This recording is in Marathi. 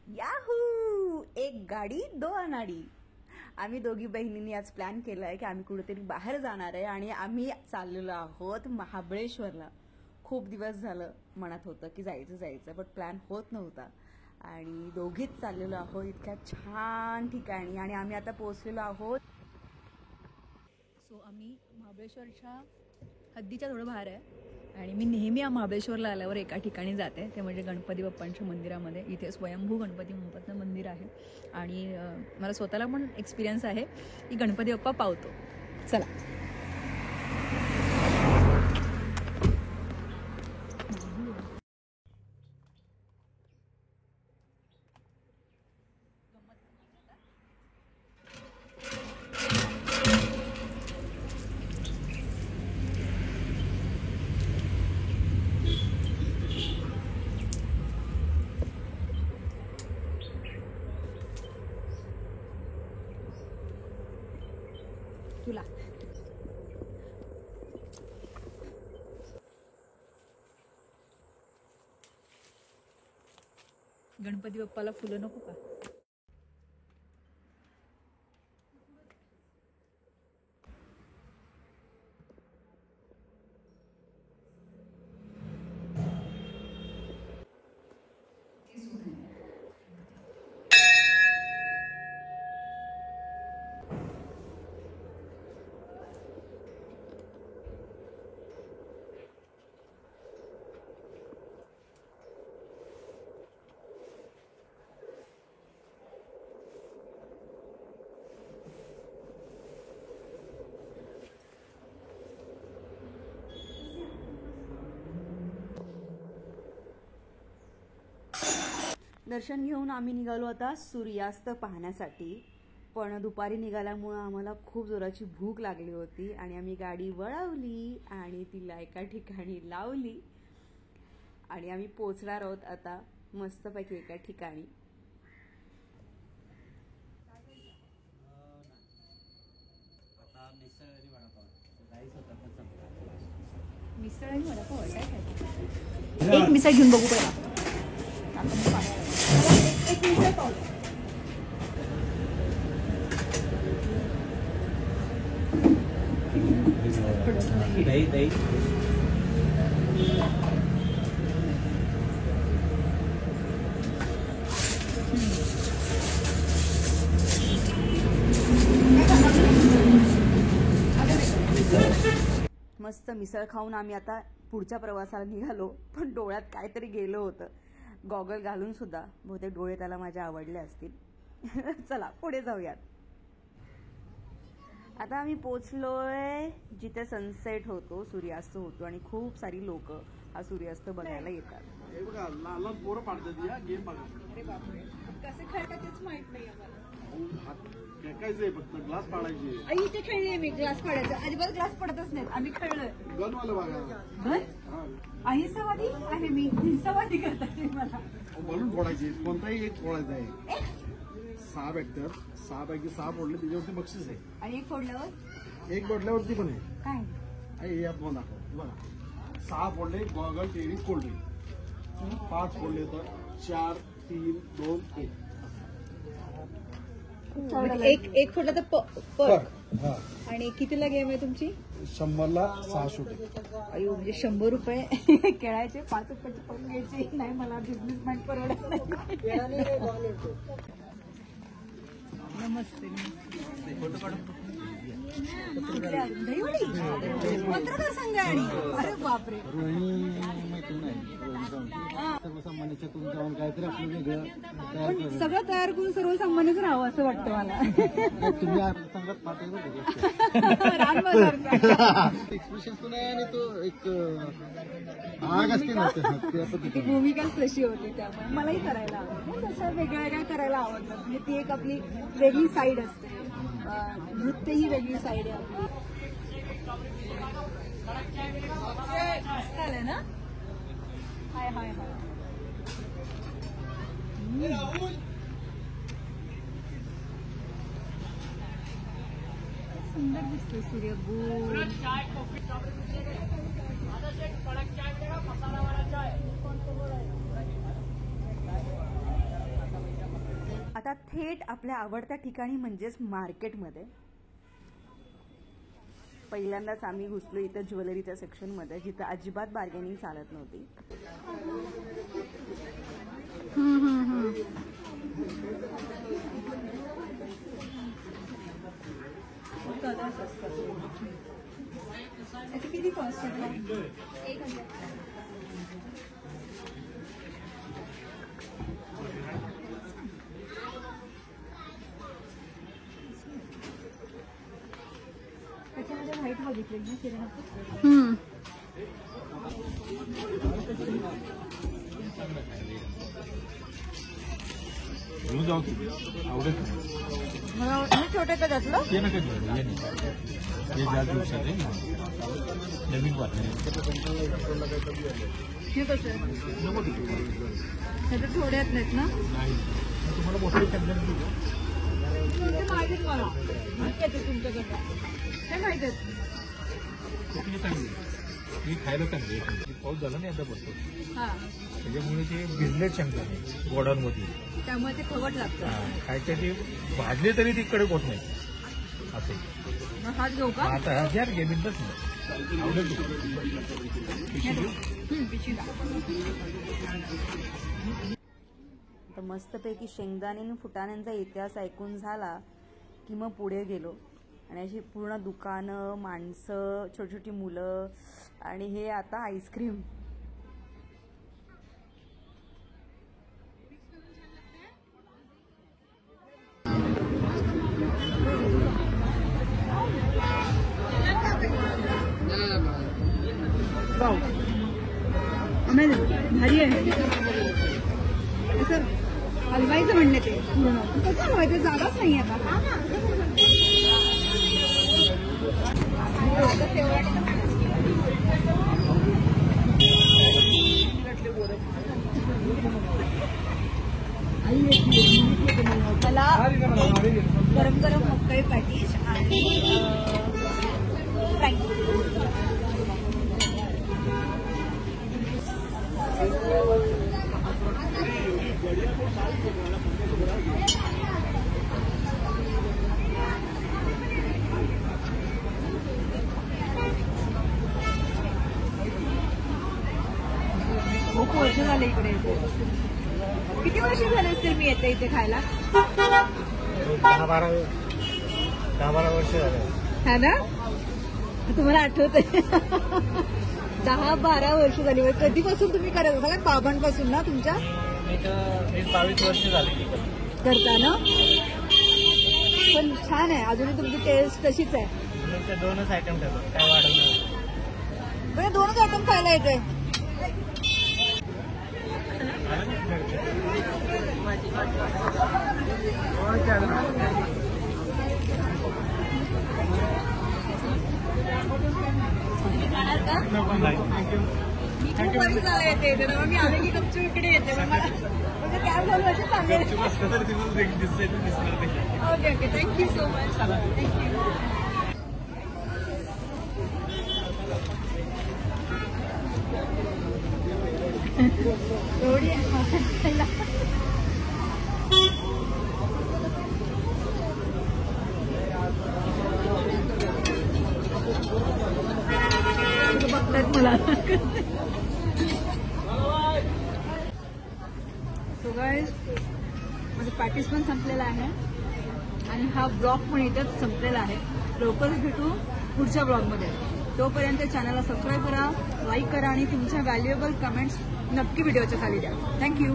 याहू, एक गाडी दो अनाडी. आम्ही दोघी बहिणींनी आज प्लॅन केलाय की आम्ही कुठेतरी बाहेर जाणार आहे आणि आम्ही चाललेलो आहोत महाबळेश्वरला. खूप दिवस झालं मनात होतं की जायचं पण प्लॅन होत नव्हता आणि दोघीच चाललेलो आहोत इतक्या छान ठिकाणी आणि आम्ही आता पोहोचलेलो आहोत. सो आम्ही महाबळेश्वरच्या हद्दीच्या थोडं बाहेर आहे आणि मी नेहमी महाबळेश्वरला आल्यावर एका ठिकाणी जाते, ते म्हणजे गणपती बाप्पांच्या मंदिरामध्ये. इथे स्वयंभू गणपती बाप्पाचं मंदिर आहे आणि मला स्वतःला पण एक्सपिरियन्स आहे की गणपती बाप्पा पावतो. चला तुला गणपती बाप्पाला फुलं नको का? दर्शन घेऊन आम्ही निघालो आता सूर्यास्त पाहण्यासाठी. पण दुपारी निघाल्यामुळं आम्हाला खूप जोराची भूक लागली होती आणि आम्ही गाडी वळवली आणि तिला एका ठिकाणी लावली आणि आम्ही पोचणार आहोत आता मस्तपैकी एका ठिकाणी. मिसळ आणि वडापाव एक मिसळ घेऊन बघू पहिला. एक मिसळ पाव. मस्त मिसळ खाऊन आम्ही आता पुढच्या प्रवासाला निघालो. पण डोळ्यात काहीतरी गेलं होतं, गॉगल घालून सुद्धा. बहुतेक डोळे त्याला माझ्या आवडले असतील. चला पुढे जाऊयात. आता आम्ही पोचलोय जिथे सनसेट होतो, सूर्यास्त होतो आणि खूप सारी लोक हा सूर्यास्त बघायला येतात. कसे खेळतात तेच माहित नाही आम्हाला. खेळायचंय फक्त ग्लास पाडायची. आई इथे खेळली मी ग्लास पाडायचा. अजिबात ग्लास पडतच नाहीत. आम्ही खेळलोय गनवालं बघा. गन अहिंसावादी आहे मी. हिंसावादी करतात मला. बलून फोडायचे, कोणताही एक फोडायचा आहे. 6 भेटतात, 6 पैकी 6 फोडले त्याच्यावरती बक्षीस आहे. आणि एक फोडल्यावर एक फोडल्यावरती पण आहे. काय यात पण दाखव बघा. 6 फोडले गॉगल, टेनिस, कोल्ड्रिंक. 5 फोडले तर 4, 3, 2, 1. एक फोडला तर आणि कितीला गेम आहे तुमची? 100ला 6 शूट आहे. अयो, म्हणजे 100 रुपये खेळायचे, 5 रुपयाचे पण घ्यायचे. नाही, मला बिझनेस माइंड परवडत नाही. नमस्ते. पत्रकार संघ आणि अरे बापरे. सर्वसामान्याच्या जाऊन काहीतरी आपलं वेगळं पण सगळं तयार करून सर्वसामान्यच राहावं असं वाटतं मला. तुम्ही संघात पाठवलं एक्सप्रेशन तो नाही आणि तो एक आग असते ना ती भूमिकाच तशी होती. त्यामुळे मलाही करायला आवडतं. तसं वेगळं वेगळं करायला आवडतं. म्हणजे ती एक आपली वेगळी साईड असते. नृत्य ही वेगळी साईड आहे आपली. चालेल ना. हाय हाय हाय. सुंदर दिसतो सूर्य. गोल आता थेट आपल्या आवडत्या ठिकाणी म्हणजेच मार्केटमध्ये. पहिल्यांदाच आम्ही घुसलो इथं ज्वेलरीच्या सेक्शनमध्ये, जिथं अजिबात बार्गेनिंग चालत नव्हती. याची किती कॉस्ट आहे? 1000. त्याच्यामध्ये व्हाईट बघितली ना किरण. मला छोटे का त्यातलं हे कसं आहे? त्याच्यात थोडे आहेत नाहीत ना? ते माहितीच मला. माहिती आहे तुमच्याकडे. ते माहित आहेत. मी खायला चांगली पाऊस झाला नाही आता बघतो हा, त्याच्यामुळे ते भिजले शेंगदाणे गोडांमध्ये, त्यामुळे ते खवट लागतं. खायचे ते भाजले तरी ते कडक होत नाही असे. मग हात घेऊ का? आता ह्यात घे बिंदच नाही आवडेल पिशवीला. तर मस्तपैकी शेंगदाणे आणि फुटाण्यांचा इतिहास ऐकून झाला की मग पुढे गेलो आणि अशी पूर्ण दुकानं, माणसं, छोटी छोटी मुलं आणि हे आता आईस्क्रीम. भारी आहे. असं हलवायचं म्हणणे ते पूर्ण. कसं हलवायचं? जागाच नाही आता. मला गरम गरम मकई पॅटीस आणि फ्राईंग. खूप वर्ष झाले इकडे. किती वर्ष झाले असतील मी येते इथे खायला? 10-12 वर्ष झाले. हा ना? तुम्हाला आठवतंय? 10-12 वर्ष झाली. कधीपासून तुम्ही करत सगळ्यात बाबांपासून ना तुमच्या? 22 वर्ष झाले करता ना? पण छान आहे. अजूनही तुमची टेस्ट तशीच आहे. 2च आयटम ठेवतो, काय वाढवलं. म्हणजे 2च आयटम खायला येते. मी खूप वर्ष झालं येते इथे ना. मी आले की गपचूप इकडे येते. म्हणजे कॅब झालं असं सांगेल. Okay okay, thank you so much. Thank you. एवढी बघतात मला. सो गाईज, माझं पॅटीस पण संपलेला आहे आणि हा ब्लॉग पण इथेच संपलेला आहे. लवकरच भेटू पुढच्या ब्लॉगमध्ये. तोपर्यंत चॅनलला सबस्क्राईब करा, लाईक करा आणि तुमच्या व्हॅल्युएबल कमेंट्स नक्की व्हिडिओच्या खाली द्या. थँक्यू.